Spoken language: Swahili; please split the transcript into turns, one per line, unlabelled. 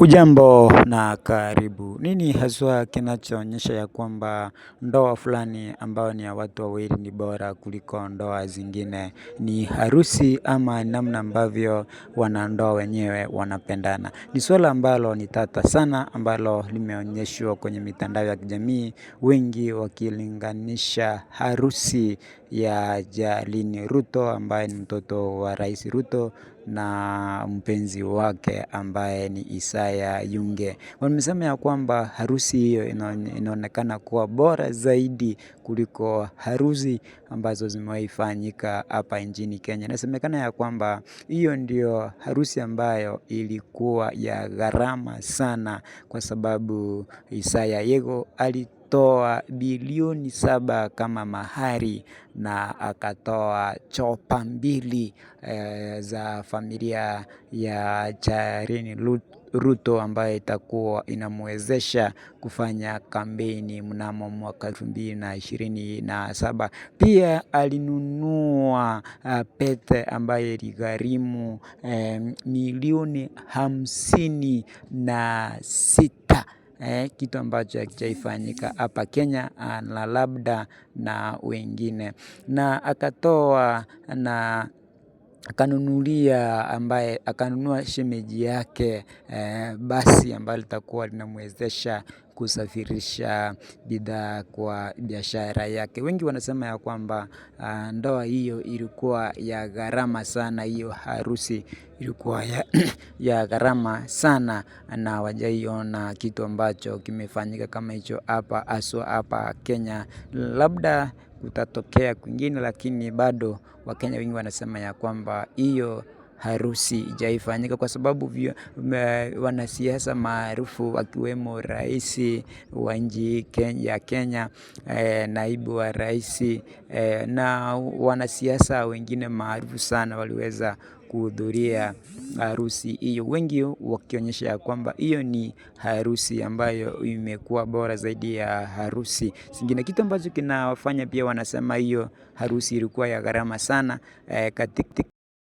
Ujambo na karibu. Nini haswa kinachoonyesha ya kwamba ndoa fulani ambayo ni ya watu wawili ni bora kuliko ndoa zingine? Ni harusi ama namna ambavyo wanandoa wenyewe wanapendana? Ni swala ambalo ni tata sana ambalo limeonyeshwa kwenye mitandao ya kijamii, wengi wakilinganisha harusi ya Jalini Ruto ambaye ni mtoto wa Rais Ruto na mpenzi wake ambaye ni Isaya Yunge. Wamesema ya kwamba harusi hiyo inaonekana kuwa bora zaidi kuliko harusi ambazo zimewahi fanyika hapa nchini Kenya. Inasemekana ya kwamba hiyo ndio harusi ambayo ilikuwa ya gharama sana, kwa sababu Isaya Yego alitoa bilioni 7 kama mahari na akatoa chopa mbili za familia ya Jalini Ruto ambaye itakuwa inamwezesha kufanya kampeni mnamo mwaka 2027. Pia alinunua pete ambaye iligharimu milioni 56, kitu ambacho hakijaifanyika hapa Kenya na labda na wengine, na akatoa na akanunua shemeji yake basi ambalo litakuwa linamwezesha kusafirisha bidhaa kwa biashara yake. Wengi wanasema ya kwamba ndoa hiyo ilikuwa ya gharama sana, hiyo harusi ilikuwa ya gharama sana, na hawajaiona kitu ambacho kimefanyika kama hicho hapa haswa hapa Kenya. Labda kutatokea kwingine, lakini bado Wakenya wengi wanasema ya kwamba hiyo harusi haijaifanyika, kwa sababu wanasiasa maarufu wakiwemo rais wa nchi ya Kenya, naibu wa rais na wanasiasa wengine maarufu sana waliweza kuhudhuria harusi hiyo, wengi wakionyesha ya kwamba hiyo ni harusi ambayo imekuwa bora zaidi ya harusi zingine. Kitu ambacho kinawafanya pia wanasema hiyo harusi ilikuwa ya gharama sana katika